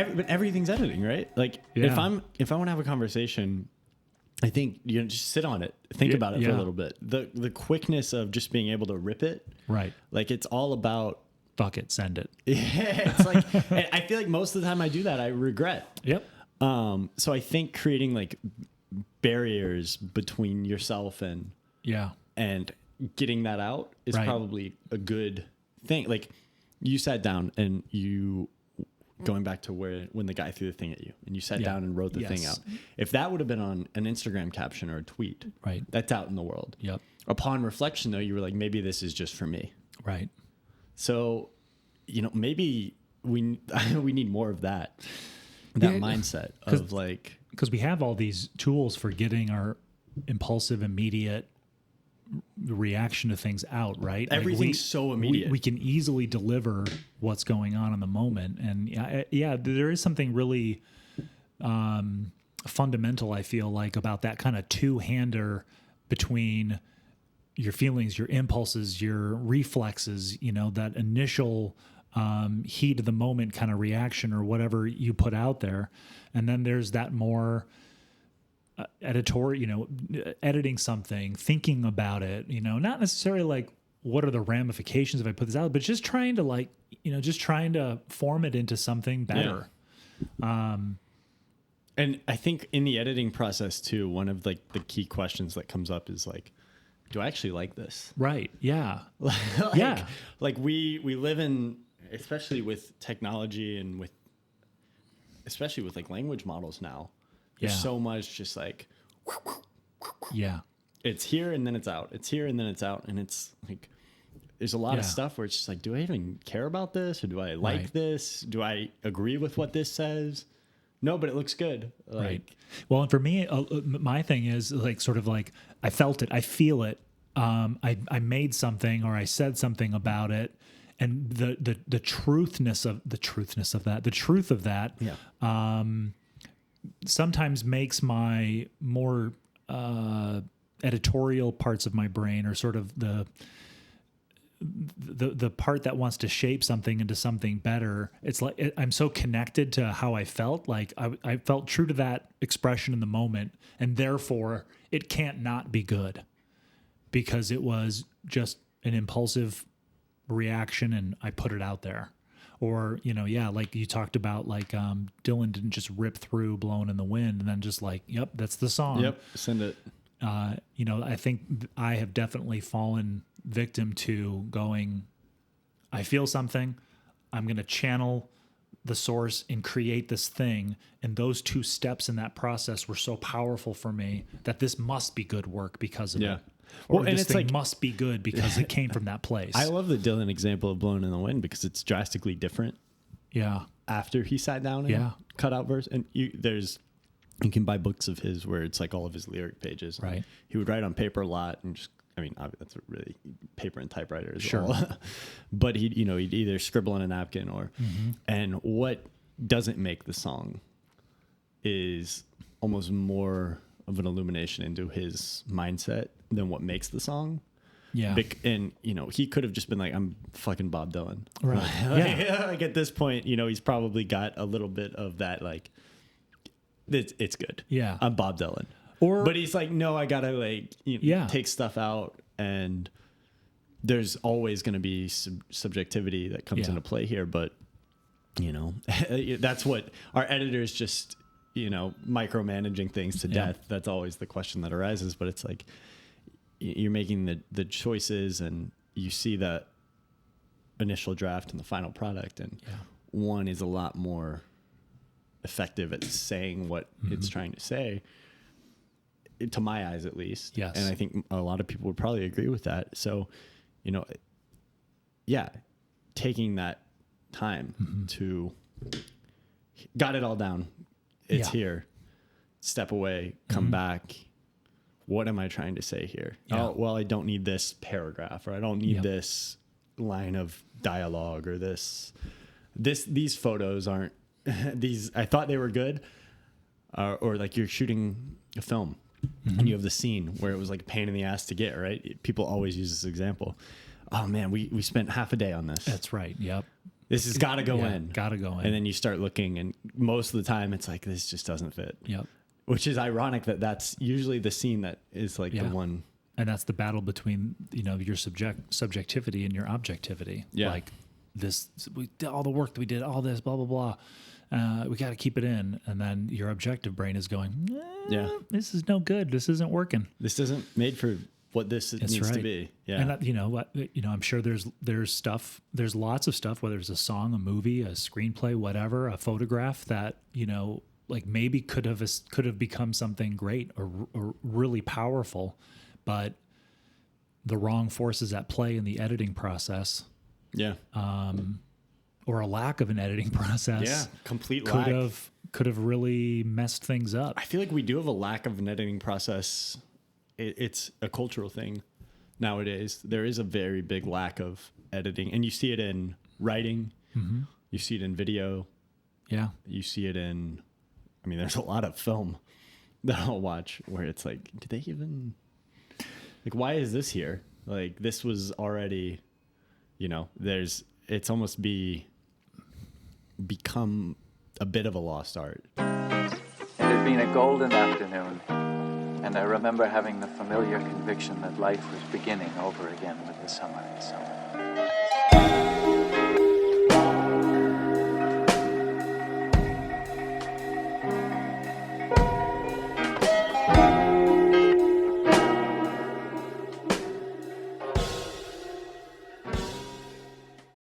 but everything's editing, right? Like if I want to have a conversation, I think just sit on it, think about it for a little bit. The quickness of just being able to rip it, right? Like it's all about fuck it, send it. Yeah, it's like I feel like most of the time I do that, I regret. Yep. So I think creating like barriers between yourself and getting that out is probably a good thing. Like you sat down and going back to when the guy threw the thing at you and you sat down and wrote the thing out. If that would have been on an Instagram caption or a tweet, that's out in the world. Yep. Upon reflection though, you were like, maybe this is just for me. Right. So, maybe we need more of that mindset of like, because we have all these tools for getting our impulsive, immediate reaction to things out, right? Everything's so immediate. We can easily deliver what's going on in the moment. And there is something really fundamental, I feel like, about that kind of two-hander between your feelings, your impulses, your reflexes, that initial heat of the moment kind of reaction or whatever you put out there. And then there's that more editorial, editing something, thinking about it, not necessarily like what are the ramifications if I put this out, but just trying to form it into something better. Yeah. And I think in the editing process too, one of like the key questions that comes up is like, do I actually like this? Right. Yeah. Like we live in, especially with technology and especially with like language models now, there's so much just like, it's here and then it's out. It's here and then it's out. And it's like, there's a lot of stuff where it's just like, do I even care about this? Or do I like this? Do I agree with what this says? No, but it looks good. Right. Well, and for me, my thing is like, sort of like, I felt it, I feel it. I made something or I said something about it. And the truth of that, sometimes makes my more editorial parts of my brain, or sort of the part that wants to shape something into something better. It's like I'm so connected to how I felt. Like I felt true to that expression in the moment, and therefore it can't not be good because it was just an impulsive reaction and I put it out there. Or, like you talked about, like Dylan didn't just rip through Blowing in the Wind and then just like, yep, that's the song. Yep, send it. I think I have definitely fallen victim to going, I feel something, I'm going to channel the source and create this thing. And those two steps in that process were so powerful for me that this must be good work because of it. Or this thing must be good because it came from that place. I love the Dylan example of Blown in the Wind because it's drastically different. Yeah. After he sat down and cut out verse. And you can buy books of his where it's like all of his lyric pages. Right. He would write on paper a lot and just, that's a really paper and typewriter as well. But he'd either scribble on a napkin or, and what doesn't make the song is almost more of an illumination into his mindset than what makes the song. Yeah. And, he could have just been like, I'm fucking Bob Dylan. Right. Like at this point, he's probably got a little bit of that, like, it's good. Yeah. I'm Bob Dylan. But he's like, no, I gotta like, take stuff out, and there's always going to be subjectivity that comes into play here. But, that's what our editors just, micromanaging things to death. That's always the question that arises. But it's like, you're making the choices and you see that initial draft and the final product. And one is a lot more effective at saying what it's trying to say, to my eyes, at least. Yes. And I think a lot of people would probably agree with that. So, taking that time to got it all down. It's here. Step away, come back. What am I trying to say here? Yeah. Oh, well, I don't need this paragraph, or I don't need this line of dialogue, or these photos aren't these. I thought they were good. Or like you're shooting a film and you have the scene where it was like a pain in the ass to get, right? People always use this example. Oh man, we spent half a day on this. That's right. Yep. This has got to go in. Got to go in. And then you start looking, and most of the time it's like, this just doesn't fit. Yep. Which is ironic that that's usually the scene that is like the one. And that's the battle between, your subjectivity and your objectivity. Yeah. Like we did all the work that we did, all this, blah, blah, blah. We got to keep it in. And then your objective brain is going, this is no good. This isn't working. This isn't made for what this needs to be. Yeah. And I'm sure there's stuff, there's lots of stuff, whether it's a song, a movie, a screenplay, whatever, a photograph that, like maybe could have become something great or really powerful, but the wrong forces at play in the editing process. Yeah. Or a lack of an editing process. Yeah. Complete lack. Could have really messed things up. I feel like we do have a lack of an editing process. It's a cultural thing nowadays. There is a very big lack of editing, and you see it in writing. Mm-hmm. You see it in video. Yeah. You see it in, there's a lot of film that I'll watch where it's like, did they even, like, why is this here? Like, this was already, it's almost become a bit of a lost art. It had been a golden afternoon, and I remember having the familiar conviction that life was beginning over again with the summer and summer.